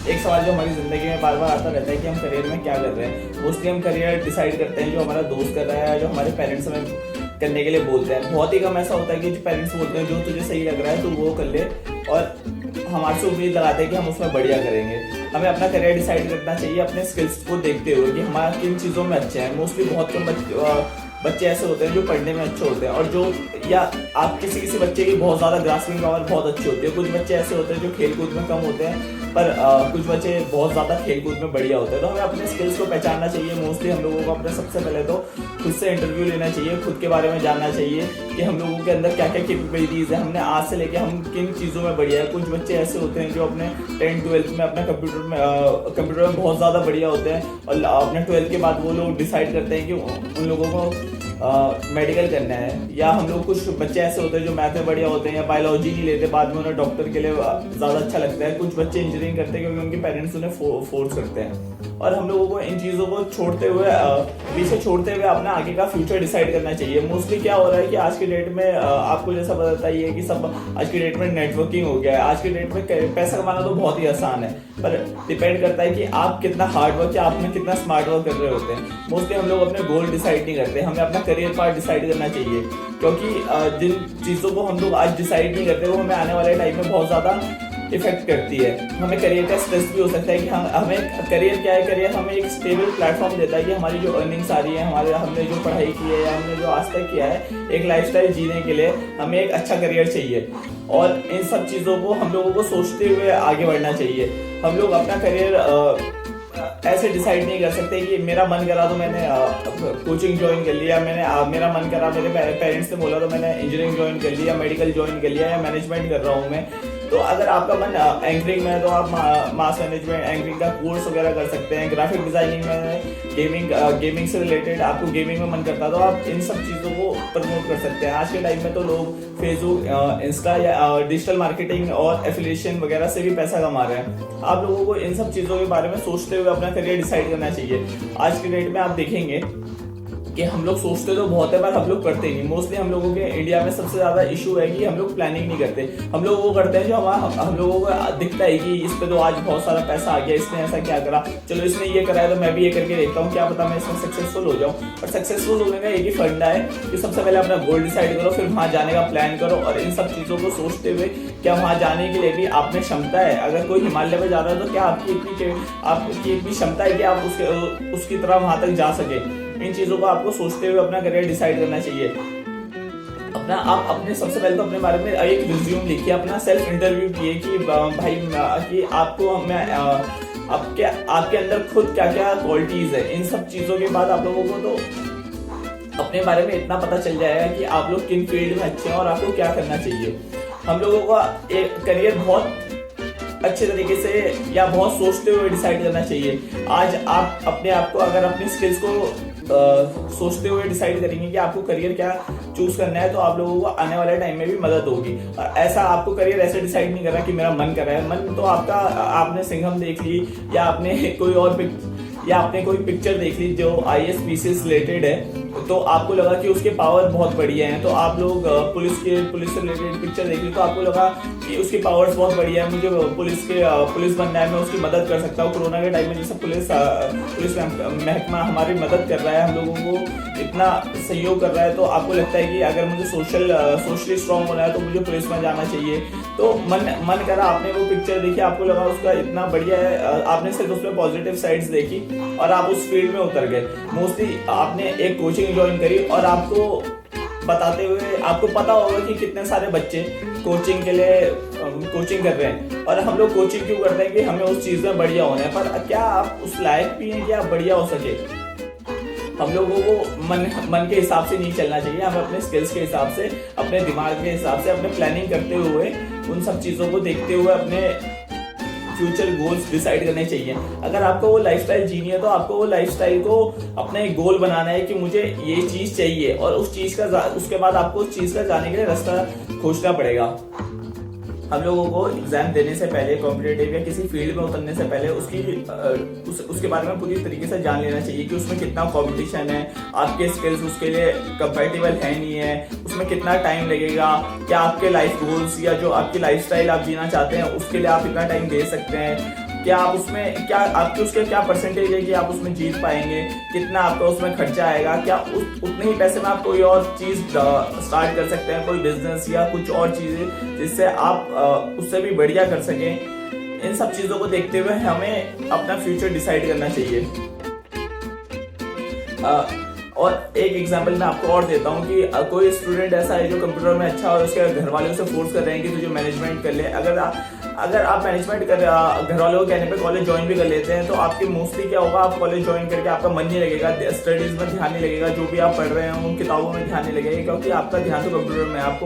एक सवाल जो हमारी ज़िंदगी में बार बार आता रहता है कि हम करियर में क्या कर रहे हैं। मोस्टली हम करियर डिसाइड करते हैं जो हमारा दोस्त कर रहा है, जो हमारे पेरेंट्स हमें करने के लिए बोलते हैं। बहुत ही कम ऐसा होता है कि जो पेरेंट्स बोलते हैं जो तुझे सही लग रहा है तू वो कर ले, और हमारे से उम्मीद लगाते हैं कि हम उसमें बढ़िया करेंगे। हमें अपना करियर डिसाइड करना चाहिए अपने स्किल्स को देखते हुए कि हमारा किन चीज़ों में अच्छे हैं। मोस्टली बहुत कम बच्चे ऐसे होते हैं जो पढ़ने में अच्छे होते हैं, और जो या आप किसी बच्चे की बहुत ज़्यादा ग्रास्पिंग पावर बहुत अच्छी होती है। कुछ बच्चे ऐसे होते हैं जो खेल कूद में कम होते हैं, पर कुछ बच्चे बहुत ज़्यादा खेल कूद में बढ़िया होते हैं। तो हमें अपने स्किल्स को पहचानना चाहिए। मोस्टली हम लोगों को अपने सबसे पहले तो खुद से इंटरव्यू लेना चाहिए, खुद के बारे में जानना चाहिए कि हम लोगों के अंदर क्या क्या कैपेबिलिटीज़ है, हमने आज से लेके हम किन चीज़ों में बढ़िया है। कुछ बच्चे ऐसे होते हैं जो अपने 10th-12th में अपने कंप्यूटर में बहुत ज़्यादा बढ़िया होते हैं, और अपने 12th के बाद वो लोग डिसाइड करते हैं कि उन लोगों को मेडिकल करना है। या हम लोग कुछ बच्चे ऐसे होते हैं जो मैथ में बढ़िया होते हैं या बायोलॉजी नहीं लेते, बाद में उन्हें डॉक्टर के लिए ज़्यादा अच्छा लगता है। कुछ बच्चे इंजीनियरिंग करते हैं क्योंकि उनके पेरेंट्स उन्हें फोर्स करते हैं। और हम लोगों को इन चीज़ों को पीछे छोड़ते हुए अपना आगे का फ्यूचर डिसाइड करना चाहिए। मोस्टली क्या हो रहा है कि आज के डेट में आपको जैसा पता ही है कि सब आज की डेट में नेटवर्किंग हो गया है। आज के डेट में पैसा कमाना तो बहुत ही आसान है, पर डिपेंड करता है कि आप कितना हार्ड वर्क या आप में कितना स्मार्ट वर्क कर रहे होते हैं। मोस्टली हम लोग अपने गोल डिसाइड नहीं करते, हमें अपना करियर पार्ट डिसाइड करना चाहिए, क्योंकि जिन चीज़ों को हम लोग आज डिसाइड नहीं करते वो हमें आने वाले टाइम में बहुत ज़्यादा इफेक्ट करती है। हमें करियर का स्ट्रेस भी हो सकता है कि हमें करियर क्या है। करियर हमें एक स्टेबल प्लेटफॉर्म देता है कि हमारी जो अर्निंग्स आ रही है, हमने जो पढ़ाई की है या हमने जो आज तक किया है, एक लाइफस्टाइल जीने के लिए हमें एक अच्छा करियर चाहिए। और इन सब चीज़ों को हम लोगों को सोचते हुए आगे बढ़ना चाहिए। हम लोग अपना करियर ऐसे डिसाइड नहीं कर सकते कि मेरा मन करा तो मैंने कोचिंग ज्वाइन कर लिया, मेरा मन करा, मेरे पेरेंट्स ने बोला तो मैंने इंजीनियरिंग ज्वाइन कर लिया, मेडिकल ज्वाइन कर लिया, या मैनेजमेंट कर रहा हूँ मैं। तो अगर आपका मन एंकरिंग में है तो आप मास मैनेजमेंट एंकरिंग का कोर्स वगैरह कर सकते हैं। ग्राफिक डिजाइनिंग में गेमिंग से रिलेटेड आपको गेमिंग में मन करता है तो आप इन सब चीज़ों को प्रमोट कर सकते हैं। आज के टाइम में तो लोग फेसबुक, इंस्टा या डिजिटल मार्केटिंग और एफिलिएशन वगैरह से भी पैसा कमा रहे हैं। आप लोगों को इन सब चीज़ों के बारे में सोचते हुए अपना करियर डिसाइड करना चाहिए। आज के डेट में आप देखेंगे कि हम लोग सोचते तो बहुत है पर हम लोग करते नहीं। मोस्टली हम लोगों के इंडिया में सबसे ज़्यादा इशू है कि हम लोग प्लानिंग नहीं करते। हम लोग वो करते हैं जो हम लोगों को दिखता है कि इस पे तो आज बहुत सारा पैसा आ गया, इसने ऐसा क्या करा, चलो इसने ये करा है तो मैं भी ये करके देखता हूँ, क्या पता मैं इसमें सक्सेसफुल हो जाऊँ। और सक्सेसफुल होने का एक ही फंडा है कि सबसे पहले अपना गोल डिसाइड करो, फिर वहाँ जाने का प्लान करो, और इन सब चीज़ों को सोचते हुए क्या वहाँ जाने के लिए भी आप में क्षमता है। अगर कोई हिमालय में जा रहा है तो क्या आपकी इतनी क्षमता है कि आप उसकी तरह वहाँ तक जा सके। इन चीज़ों को आपको सोचते हुए अपना करियर डिसाइड करना चाहिए। आप अपने सबसे पहले तो अपने बारे में एक रिज्यूम लिखिए, अपना सेल्फ इंटरव्यू किए कि भाई कि आपको मैं आपके अंदर खुद क्या क्या क्वालिटीज़ है। इन सब चीज़ों के बाद आप लोगों को तो अपने बारे में इतना पता चल जाएगा कि आप लोग किन फील्ड में अच्छे हैं और आपको क्या करना चाहिए। हम लोगों का एक करियर बहुत अच्छे तरीके से या बहुत सोचते हुए डिसाइड करना चाहिए। आज आप अपने आप को अगर अपनी स्किल्स को सोचते हुए डिसाइड करेंगे कि आपको करियर क्या चूज करना है, तो आप लोगों को आने वाले टाइम में भी मदद होगी। और ऐसा आपको करियर ऐसे डिसाइड नहीं करना कि मेरा मन कर रहा है। मन तो आपका, आपने सिंघम देख ली या आपने कोई पिक्चर देख ली जो IAS PCS रिलेटेड है, तो आपको लगा कि उसके पावर बहुत बढ़िया हैं। तो आप लोग पुलिस से रिलेटेड पिक्चर देख ली तो आपको लगा कि उसकी पावर्स बहुत बढ़िया है, मुझे पुलिस बनना है, मैं उसकी मदद कर सकता हूँ। कोरोना के टाइम में जैसे पुलिस महकमा हमारी मदद कर रहा है, हम लोगों को इतना सहयोग कर रहा है, तो आपको लगता है कि अगर मुझे सोशली स्ट्रांग होना है तो मुझे पुलिस में जाना चाहिए। तो मन करा, आपने वो पिक्चर देखी, आपको लगा उसका इतना बढ़िया है, आपने सिर्फ उसमें पॉजिटिव साइड्स देखी और आप उस फील्ड में उतर गए। मोस्टली आपने एक कोचिंग ज्वाइन करी और आपको बताते हुए आपको पता होगा कि कितने सारे बच्चे कोचिंग के लिए कोचिंग कर रहे हैं। और हम लोग कोचिंग क्यों करते हैं कि हमें उस चीज़ में बढ़िया होना है, पर क्या आप उस लायक भी हैं कि आप बढ़िया हो सके। हम लोगों को मन के हिसाब से नहीं चलना चाहिए, हमें अपने स्किल्स के हिसाब से, अपने दिमाग के हिसाब से, अपने प्लानिंग करते हुए, उन सब चीज़ों को देखते हुए अपने फ्यूचर गोल्स डिसाइड करने चाहिए। अगर आपको वो लाइफस्टाइल जीनी है तो आपको वो लाइफस्टाइल को अपना एक गोल बनाना है कि मुझे ये चीज़ चाहिए, और उसके बाद आपको उस चीज़ का जाने के लिए रास्ता खोजना पड़ेगा। हम लोगों को एग्जाम देने से पहले, कॉम्पिटेटिव या किसी फील्ड में उतरने से पहले उसके बारे में पूरी तरीके से जान लेना चाहिए कि उसमें कितना कंपटीशन है, आपके स्किल्स उसके लिए कंपैटिबल है नहीं है, उसमें कितना टाइम लगेगा, क्या आपके लाइफ गोल्स या जो आपकी लाइफस्टाइल आप जीना चाहते हैं उसके लिए आप इतना टाइम दे सकते हैं, क्या आप उसमें क्या आपकी उसके क्या परसेंटेज है कि आप उसमें जीत पाएंगे, कितना आपका उसमें खर्चा आएगा, क्या उतने ही पैसे में आप कोई और चीज स्टार्ट कर सकते हैं, कोई बिजनेस या कुछ और चीजें जिससे आप उससे भी बढ़िया कर सकें। इन सब चीजों को देखते हुए हमें अपना फ्यूचर डिसाइड करना चाहिए। और एक एग्जांपल मैं आपको और देता हूँ कि कोई स्टूडेंट ऐसा है जो कंप्यूटर में अच्छा और उसके घर वाले उसे फोर्स कर रहे हैं कि तुझे मैनेजमेंट कर ले। अगर आप मैनेजमेंट कर घर वालों को कहने पे कॉलेज ज्वाइन भी कर लेते हैं तो आपके मोस्टली क्या होगा, आप कॉलेज ज्वाइन करके आपका मन नहीं लगेगा, स्टडीज में ध्यान नहीं लगेगा, जो भी आप पढ़ रहे हैं उन किताबों में ध्यान नहीं लगेगा, क्योंकि आपका ध्यान तो कंप्यूटर में, आपको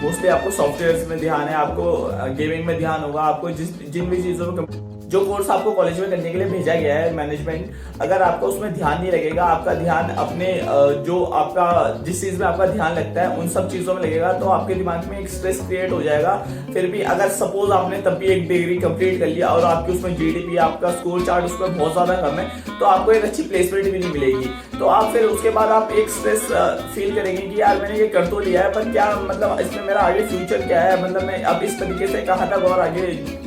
मोस्टली आपको सॉफ्टवेयर में ध्यान है, आपको गेमिंग में ध्यान होगा, आपको जिन भी चीजों में जो कोर्स आपको कॉलेज में करने के लिए भेजा गया है मैनेजमेंट, अगर आपका उसमें ध्यान नहीं लगेगा, आपका ध्यान अपने जो आपका जिस चीज में आपका ध्यान लगता है उन सब चीजों में लगेगा, तो आपके दिमाग में एक स्ट्रेस क्रिएट हो जाएगा। फिर भी अगर सपोज आपने तब भी एक डिग्री कंप्लीट कर लिया और आपकी उसमें जीडीपी, आपका स्कोर चार्ट उसमें बहुत ज्यादा कम है, तो आपको एक अच्छी प्लेसमेंट भी नहीं मिलेगी। तो आप फिर उसके बाद आप एक स्ट्रेस फील करेंगे कि यार मैंने ये कर तो लिया है, पर क्या मतलब इसमें मेरा आगे फ्यूचर क्या है, मतलब मैं अब इस तरीके से कहाँ तक और आगे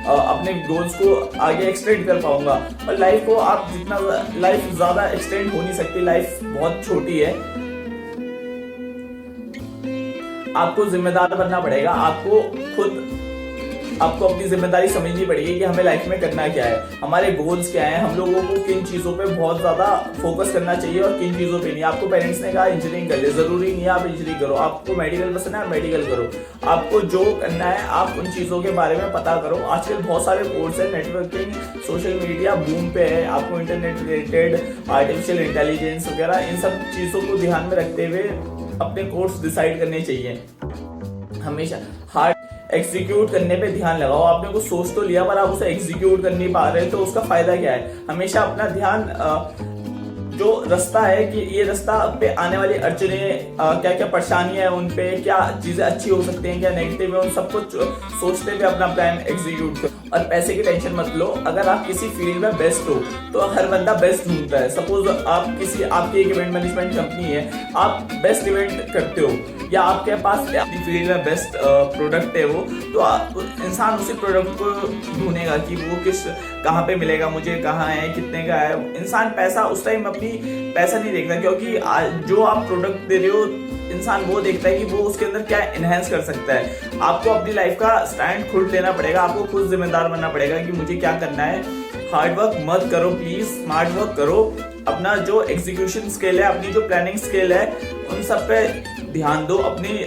अपने गोल्स को आगे एक्सटेंड कर पाऊंगा। और लाइफ को आप जितना लाइफ ज्यादा एक्सटेंड हो नहीं सकती, लाइफ बहुत छोटी है। आपको जिम्मेदार बनना पड़ेगा, आपको अपनी जिम्मेदारी समझनी पड़ेगी कि हमें लाइफ में करना क्या है, हमारे गोल्स क्या हैं, हम लोगों को किन चीजों पे बहुत ज्यादा फोकस करना चाहिए और किन चीजों पे नहीं। आपको पेरेंट्स ने कहा इंजीनियरिंग कर ले, जरूरी नहीं है आप इंजीनियरिंग करो, आपको मेडिकल पसंद है मेडिकल करो, आपको जो करना है आप उन चीजों के बारे में पता करो। आजकल बहुत सारे कोर्स है, नेटवर्किंग, सोशल मीडिया बूम पे है, आपको इंटरनेट रिलेटेड, आर्टिफिशियल इंटेलिजेंस वगैरह इन सब चीजों को ध्यान में रखते हुए अपने कोर्स डिसाइड करने चाहिए। हमेशा हार्ड एग्जीक्यूट करने पे ध्यान लगाओ। आपने कुछ सोच तो लिया पर आप उसे एग्जीक्यूट कर नहीं पा रहे, तो उसका फायदा क्या है। हमेशा अपना ध्यान जो रास्ता है कि ये रास्ता पे आने वाली अड़चने, क्या क्या परेशानियां है, उन पे क्या चीजें अच्छी हो सकती हैं, क्या नेगेटिव है, उन सबको सोचते हुए अपना प्लान एग्जीक्यूट करो। और पैसे की टेंशन मत लो, अगर आप किसी फील्ड में बेस्ट हो तो हर बंदा बेस्ट ढूंढता है। सपोज आपकी एक इवेंट मैनेजमेंट कंपनी है, आप बेस्ट इवेंट करते हो या आपके पास अपनी फील्ड में बेस्ट प्रोडक्ट है वो, तो इंसान उसी प्रोडक्ट को ढूंढेगा कि वो कहाँ पे मिलेगा, मुझे कहाँ है, कितने का है। इंसान पैसा उस टाइम अपनी पैसा नहीं देखता, क्योंकि जो आप प्रोडक्ट दे रहे हो इंसान वो देखता है कि वो उसके अंदर क्या एनहेंस कर सकता है। आपको अपनी लाइफ का स्टैंड खुद लेना पड़ेगा, आपको खुद जिम्मेदार बनना पड़ेगा कि मुझे क्या करना है। हार्ड वर्क मत करो प्लीज, स्मार्ट वर्क करो। अपना जो एग्जीक्यूशन स्किल है, अपनी जो प्लानिंग स्किल है, उन सब पे ध्यान दो। अपनी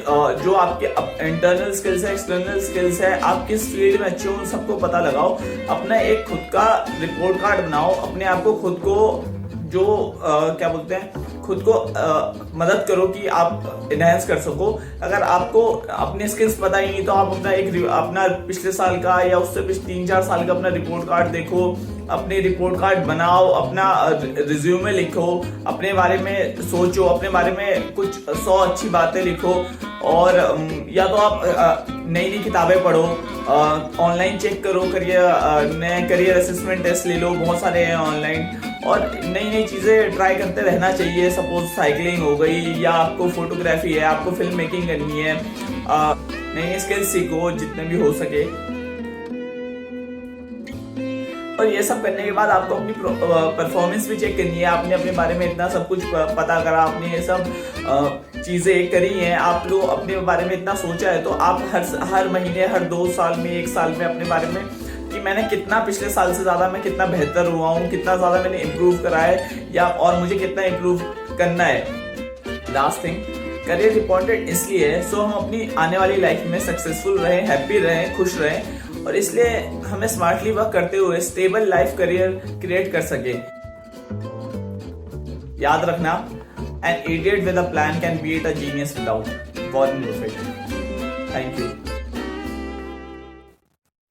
जो आपके इंटरनल स्किल्स है, एक्सटर्नल स्किल्स है, आप किस फील्ड में अच्छे हो उन सबको पता लगाओ। अपना एक खुद का रिपोर्ट कार्ड बनाओ, अपने आप को खुद को जो क्या बोलते हैं, खुद को मदद करो कि आप एनहांस कर सको। अगर आपको अपने स्किल्स पता ही नहीं तो आप अपना पिछले साल का या उससे 3-4 साल का अपना रिपोर्ट कार्ड देखो, अपने रिपोर्ट कार्ड बनाओ, अपना रिज्यूमे लिखो, अपने बारे में सोचो, अपने बारे में कुछ 100 अच्छी बातें लिखो। और या तो आप नई नई किताबें पढ़ो, ऑनलाइन चेक करो, नए करियर असेसमेंट टेस्ट ले लो, बहुत सारे हैं ऑनलाइन, और नई नई चीजें ट्राई करते रहना चाहिए। सपोज साइकिलिंग हो गई, या आपको फोटोग्राफी है, आपको फिल्म मेकिंग करनी है, नई नई स्किल्स सीखो जितने भी हो सके। और ये सब करने के बाद आपको अपनी परफॉर्मेंस भी चेक करनी है। आपने अपने बारे में इतना सब कुछ पता करा, आपने ये सब चीजें करी हैं, आप लोग अपने बारे में इतना सोचा है, तो आप हर महीने, हर 2 साल में, 1 साल में अपने बारे में कि मैंने कितना पिछले साल से ज्यादा मैं कितना बेहतर हुआ हूँ, कितना ज्यादा मैंने इम्प्रूव करा है, या और मुझे कितना इम्प्रूव करना है। लास्ट थिंग, करियर इंपॉर्टेंट इसलिए है सो हम अपनी आने वाली लाइफ में सक्सेसफुल रहें, हैप्पी रहें, खुश रहें, और इसलिए हमें स्मार्टली वर्क करते हुए स्टेबल लाइफ करियर क्रिएट कर सके। याद रखना, an idiot with a plan can beat a genius without. Warren Buffett. Thank you.